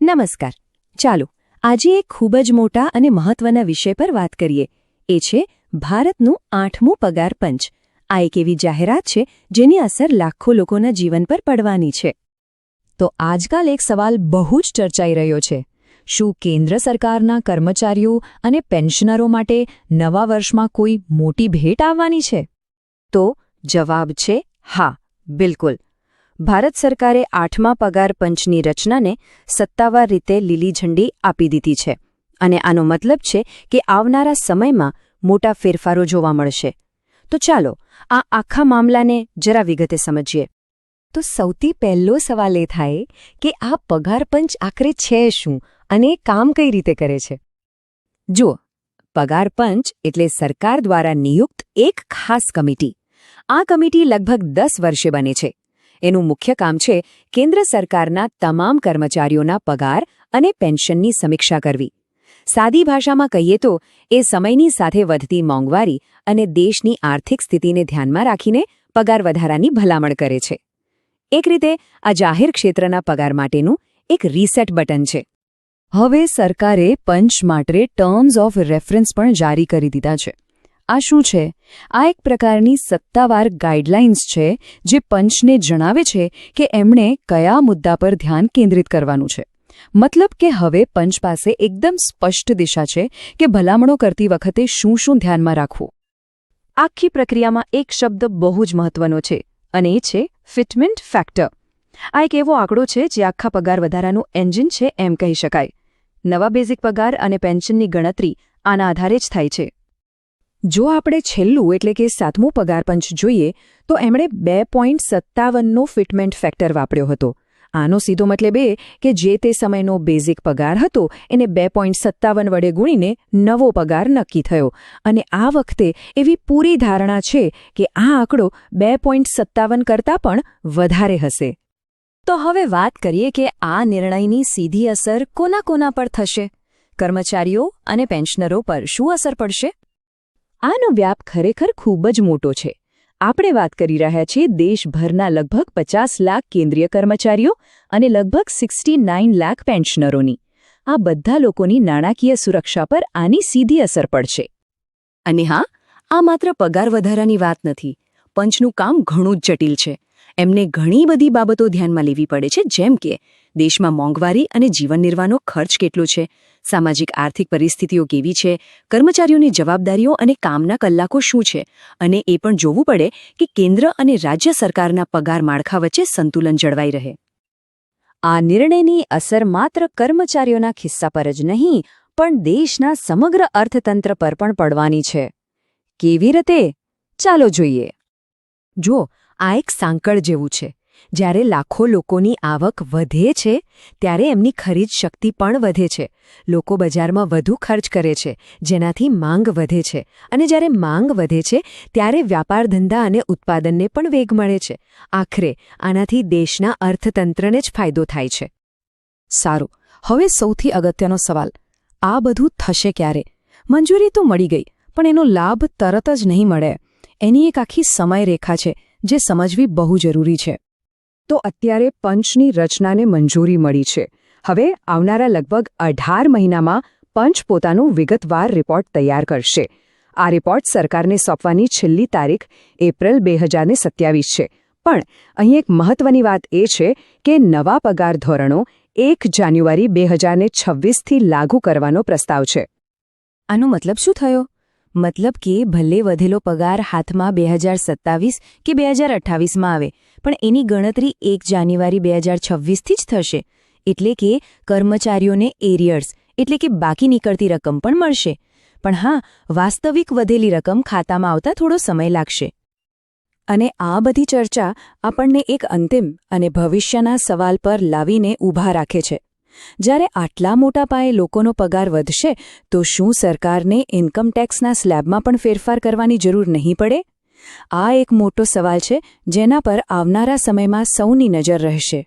નમસ્કાર. ચાલો આજે એક ખૂબ જ મોટા અને મહત્વના વિષય પર વાત કરીએ. એ છે ભારતનું 8મું પગાર પંચ. આ એક એવી જાહેરાત છે જેની અસર લાખો લોકોના જીવન પર પડવાની છે. તો આજકાલ એક સવાલ બહુ જ ચર્ચાઈ રહ્યો છે. શું કેન્દ્ર સરકારના કર્મચારીઓ અને પેન્શનરો માટે નવા વર્ષમાં કોઈ મોટી ભેટ આવવાની છે? તો જવાબ છે હા, બિલકુલ. ભારત સરકારે 8મા પગાર પંચની રચનાને સત્તાવાર રીતે લીલી ઝંડી આપી દીધી છે અને આનો મતલબ છે કે આવનારા સમયમાં મોટા ફેરફારો જોવા મળશે. તો ચાલો આ આખા મામલાને જરા વિગતે સમજીએ. તો સૌથી પહેલો સવાલ એ થાય કે આ પગાર પંચ આખરે છે શું અને એ કામ કઈ રીતે કરે છે? જુઓ, પગાર પંચ એટલે સરકાર દ્વારા નિયુક્ત એક ખાસ કમિટી. આ કમિટી લગભગ 10 વર્ષે બને છે. એનું મુખ્ય કામ છે કેન્દ્ર સરકારના તમામ કર્મચારીઓના પગાર અને પેન્શનની સમીક્ષા કરવી. સાદી ભાષામાં કહીએ તો એ સમયની સાથે વધતી મોંઘવારી અને દેશની આર્થિક સ્થિતિને ધ્યાનમાં રાખીને પગાર વધારાની ભલામણ કરે છે. એક રીતે આ જાહેર ક્ષેત્રના પગાર માટેનું એક રીસેટ બટન છે. હવે સરકારે પંચ માટે ટર્મ્સ ઓફ રેફરન્સ પણ જારી કરી દીધા છે. આ શું છે? આ એક પ્રકારની સત્તાવાર ગાઈડલાઇન્સ છે જે પંચને જણાવે છે કે એમણે કયા મુદ્દા પર ધ્યાન કેન્દ્રિત કરવાનું છે. મતલબ કે હવે પંચ પાસે એકદમ સ્પષ્ટ દિશા છે કે ભલામણો કરતી વખતે શું શું ધ્યાનમાં રાખવું. આખી પ્રક્રિયામાં એક શબ્દ બહુ જ મહત્વનો છે અને એ છે ફિટમેન્ટ ફેક્ટર. આ એક એવો આંકડો છે જે આખા પગાર વધારાનું એન્જિન છે એમ કહી શકાય. નવા બેઝિક પગાર અને પેન્શનની ગણતરી આના આધારે જ થાય છે. જો આપણે છેલ્લું એટલે કે 7મું પગાર પંચ જોઈએ તો એમણે 2.57નો ફિટમેન્ટ ફેક્ટર વાપર્યો હતો. આનો સીધો મતલબ એ કે જે તે સમયનો બેઝિક પગાર હતો એને 2.57 વડે ગુણીને નવો પગાર નક્કી થયો અને આ વખતે એવી પૂરી ધારણા છે કે આ આંકડો 2.57 કરતાં પણ વધારે હશે. તો હવે વાત કરીએ કે આ નિર્ણયની સીધી અસર કોના પર થશે? કર્મચારીઓ અને પેન્શનરો પર શું અસર પડશે? આનો વ્યાપ ખરેખર ખૂબ જ મોટો છે. આપણે વાત કરી રહ્યા છીએ દેશભરના લગભગ 50 લાખ કેન્દ્રીય કર્મચારીઓ અને લગભગ 69 લાખ પેન્શનરોની. આ બધા લોકોની નાણાકીય સુરક્ષા પર આની સીધી અસર પડશે. અને હા, આ માત્ર પગાર વધારાની વાત નથી. પંચનું કામ ઘણું જ જટિલ છે. એમને ઘણી બધી બાબતો ધ્યાનમાં લેવી પડે છે, જેમ કે દેશમાં મોંઘવારી અને જીવન નિર્વાહનો ખર્ચ કેટલો છે, સામાજિક આર્થિક પરિસ્થિતિઓ કેવી છે, કર્મચારીઓની જવાબદારીઓ અને કામના કલાકો શું છે, અને એ પણ જોવું પડે કે કેન્દ્ર અને રાજ્ય સરકારના પગાર માળખા વચ્ચે સંતુલન જળવાઈ રહે. આ નિર્ણયની અસર માત્ર કર્મચારીઓના ખિસ્સા પર જ નહીં પણ દેશના સમગ્ર અર્થતંત્ર પર પણ પડવાની છે. કેવી રીતે? ચાલો જોઈએ. જુઓ, આ એક સાંકળ જેવું છે. જ્યારે લાખો લોકોની આવક વધે છે ત્યારે એમની ખરીદ શક્તિ પણ વધે છે. લોકો બજારમાં વધુ ખર્ચ કરે છે, જેનાથી માંગ વધે છે, અને જ્યારે માંગ વધે છે ત્યારે વ્યાપાર ધંધા અને ઉત્પાદનને પણ વેગ મળે છે. આખરે આનાથી દેશના અર્થતંત્રને જ ફાયદો થાય છે. સારું, હવે સૌથી અગત્યનો સવાલ, આ બધું થશે ક્યારે? મંજૂરી તો મળી ગઈ, પણ એનો લાભ તરત જ નહીં મળે. એની એક આખી સમયરેખા છે જે સમજવી બહુ જરૂરી છે. તો અત્યારે પંચની રચનાને મંજૂરી મળી છે. હવે આવનારા લગભગ 18 મહિનામાં પંચ પોતાનું વિગતવાર રિપોર્ટ તૈયાર કરશે. આ રિપોર્ટ સરકારને સોંપવાની છેલ્લી તારીખ એપ્રિલ 2027 છે. પણ અહીં એક મહત્વની વાત એ છે કે નવા પગાર ધોરણો 1 જાન્યુઆરી 2026થી લાગુ કરવાનો પ્રસ્તાવ છે. આનો મતલબ શું થયો? મતલબ કે ભલે વધેલો પગાર હાથમાં 2027 કે 2028માં આવે, પણ એની ગણતરી 1 જાન્યુઆરી 2026થી જ થશે. એટલે કે કર્મચારીઓને એરિયર્સ એટલે કે બાકી નીકળતી રકમ પણ મળશે. પણ હા, વાસ્તવિક વધેલી રકમ ખાતામાં આવતા થોડો સમય લાગશે. અને આ બધી ચર્ચા આપણને એક અંતિમ અને ભવિષ્યના સવાલ પર લાવીને ઊભા રાખે છે. જ્યારે આટલા મોટા પાયે લોકોનો પગાર વધશે તો શું સરકારને ઇન્કમટેક્સના સ્લેબમાં પણ ફેરફાર કરવાની જરૂર નહીં પડે? આ એક મોટો સવાલ છે જેના પર આવનારા સમયમાં સૌની નજર રહેશે.